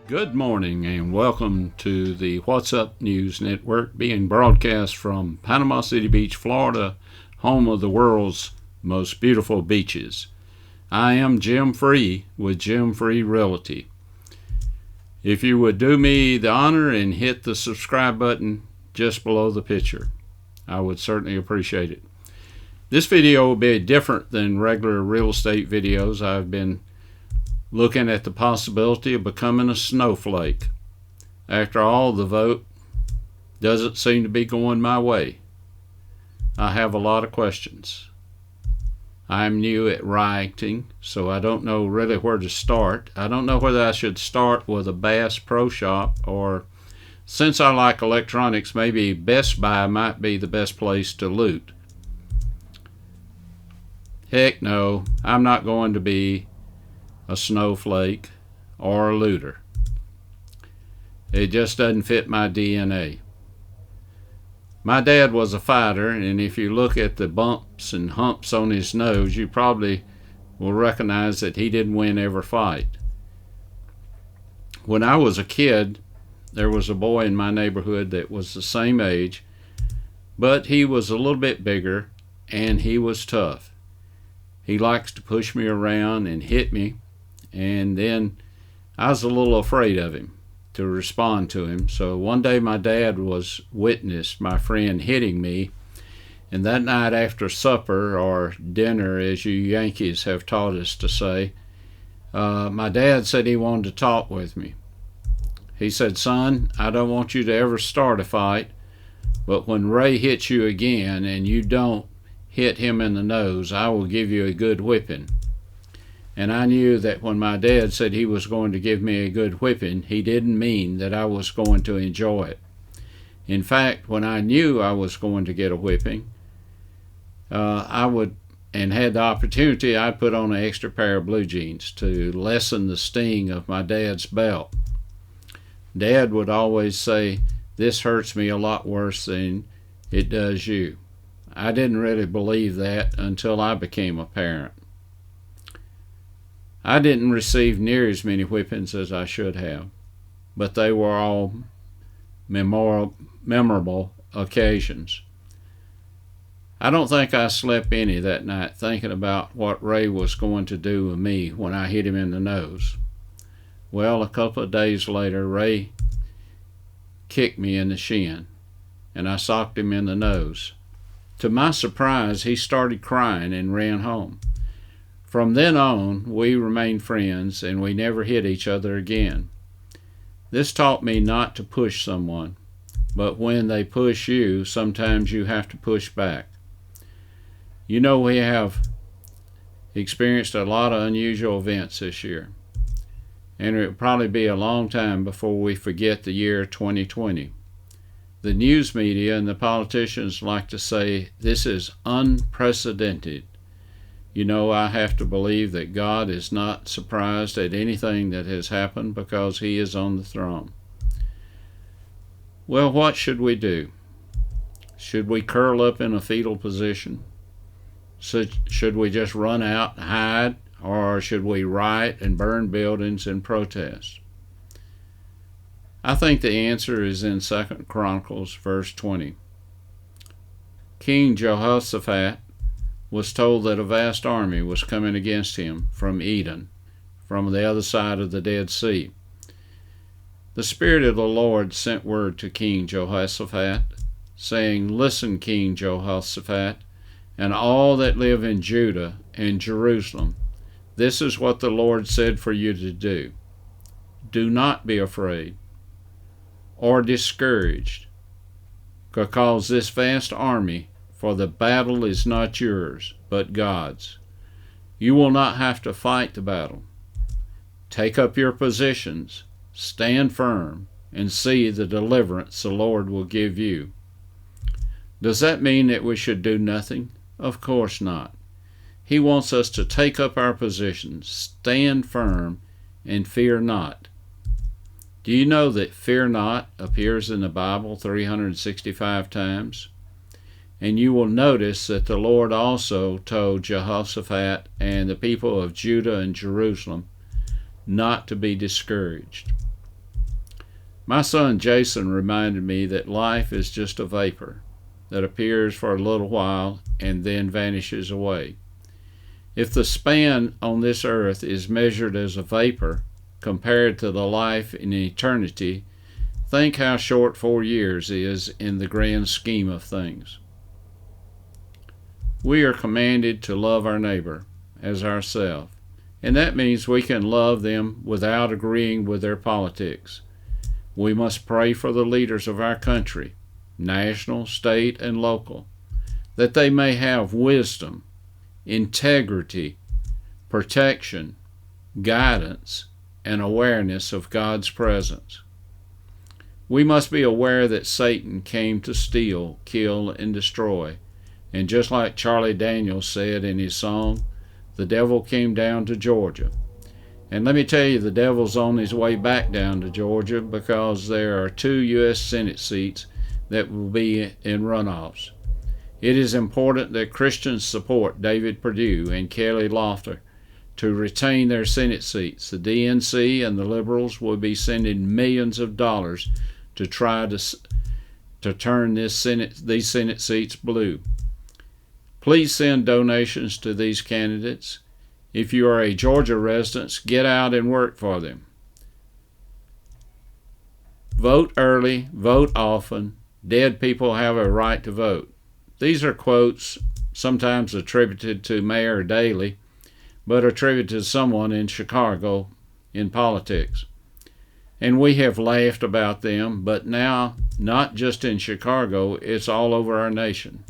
Good morning and welcome to the What's Up News Network, being broadcast from Panama City Beach, Florida, home of the world's most beautiful beaches. I am Jim Free with Jim Free Realty. If you would do me the honor and hit the subscribe button just below the picture, I would certainly appreciate it. This video will be different than regular real estate videos. I've been looking at the possibility of becoming a snowflake. After all, the vote doesn't seem to be going my way. I have a lot of questions. I'm new at writing, so I don't know really where to start. I don't know whether I should start with a Bass Pro Shop, or since I like electronics, maybe Best Buy might be the best place to loot. Heck no, I'm not going to be a snowflake or a looter. It just doesn't fit my DNA. My dad was a fighter, and if you look at the bumps and humps on his nose, you probably will recognize that he didn't win every fight. When I was a kid, there was a boy in my neighborhood that was the same age, but he was a little bit bigger and he was tough. He likes to push me around and hit me, and then I was a little afraid of him to respond to him. So one day my dad was witnessed my friend hitting me, and that night after supper, or dinner as you Yankees have taught us to say, my dad said he wanted to talk with me. He said, "Son, I don't want you to ever start a fight, but when Ray hits you again and you don't hit him in the nose, I will give you a good whipping." And I knew that when my dad said he was going to give me a good whipping, he didn't mean that I was going to enjoy it. In fact, when I knew I was going to get a whipping, I would, and had the opportunity, I'd put on an extra pair of blue jeans to lessen the sting of my dad's belt. Dad would always say, "This hurts me a lot worse than it does you." I didn't really believe that until I became a parent. I didn't receive near as many whippings as I should have, but they were all memorable occasions. I don't think I slept any that night thinking about what Ray was going to do with me when I hit him in the nose. Well, a couple of days later, Ray kicked me in the shin, and I socked him in the nose. To my surprise, he started crying and ran home. From then on, we remained friends, and we never hit each other again. This taught me not to push someone, but when they push you, sometimes you have to push back. You know, we have experienced a lot of unusual events this year, and it will probably be a long time before we forget the year 2020. The news media and the politicians like to say this is unprecedented. You know, I have to believe that God is not surprised at anything that has happened because He is on the throne. Well, what should we do? Should we curl up in a fetal position? Should we just run out and hide? Or should we riot and burn buildings and protest? I think the answer is in 2 Chronicles verse 20. King Jehoshaphat was told that a vast army was coming against him from Edom, from the other side of the Dead Sea. The Spirit of the Lord sent word to King Jehoshaphat, saying, "Listen, King Jehoshaphat, and all that live in Judah and Jerusalem, this is what the Lord said for you to do. Do not be afraid or discouraged, because this vast army, for the battle is not yours, but God's. You will not have to fight the battle. Take up your positions, stand firm, and see the deliverance the Lord will give you." Does that mean that we should do nothing? Of course not. He wants us to take up our positions, stand firm, and fear not. Do you know that fear not appears in the Bible 365 times? And you will notice that the Lord also told Jehoshaphat and the people of Judah and Jerusalem not to be discouraged. My son Jason reminded me that life is just a vapor that appears for a little while and then vanishes away. If the span on this earth is measured as a vapor compared to the life in eternity, think how short 4 years is in the grand scheme of things. We are commanded to love our neighbor as ourselves, and that means we can love them without agreeing with their politics. We must pray for the leaders of our country, national, state, and local, that they may have wisdom, integrity, protection, guidance, and awareness of God's presence. We must be aware that Satan came to steal, kill, and destroy. And just like Charlie Daniels said in his song, the devil came down to Georgia. And let me tell you, the devil's on his way back down to Georgia because there are 2 U.S. Senate seats that will be in runoffs. It is important that Christians support David Perdue and Kelly Loeffler to retain their Senate seats. The DNC and the liberals will be sending millions of dollars to try to turn these Senate seats blue. Please send donations to these candidates. If you are a Georgia resident, get out and work for them. Vote early, vote often. Dead people have a right to vote. These are quotes sometimes attributed to Mayor Daley, but attributed to someone in Chicago in politics. And we have laughed about them, but now, not just in Chicago, it's all over our nation.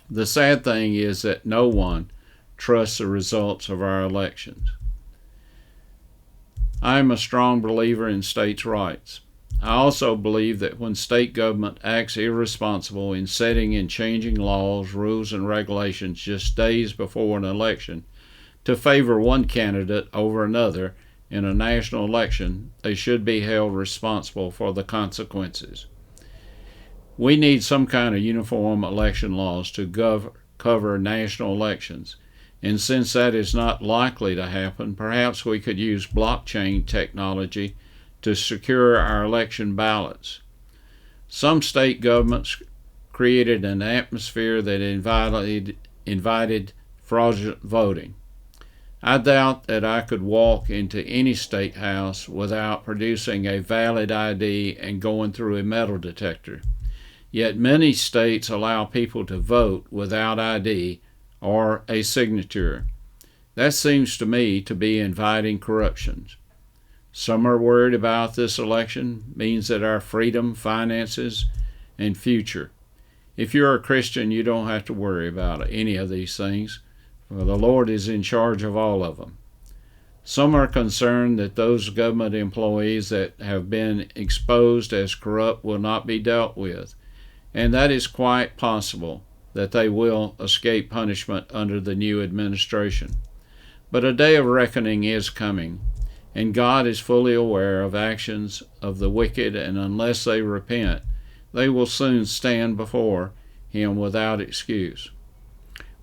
The sad thing is that no one trusts the results of our elections. I am a strong believer in states' rights. I also believe that when state government acts irresponsible in setting and changing laws, rules, and regulations just days before an election to favor one candidate over another in a national election, they should be held responsible for the consequences. We need some kind of uniform election laws to cover national elections, and since that is not likely to happen, perhaps we could use blockchain technology to secure our election ballots. Some state governments created an atmosphere that invited fraudulent voting. I doubt that I could walk into any state house without producing a valid ID and going through a metal detector. Yet many states allow people to vote without ID or a signature. That seems to me to be inviting corruption. Some are worried about this election means that our freedom, finances, and future. If you're a Christian, you don't have to worry about any of these things, for the Lord is in charge of all of them. Some are concerned that those government employees that have been exposed as corrupt will not be dealt with, and that is quite possible that they will escape punishment under the new administration. But a day of reckoning is coming, and God is fully aware of actions of the wicked, and unless they repent, they will soon stand before Him without excuse.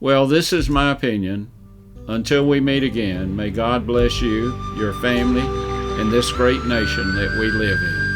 Well, this is my opinion. Until we meet again, may God bless you, your family, and this great nation that we live in.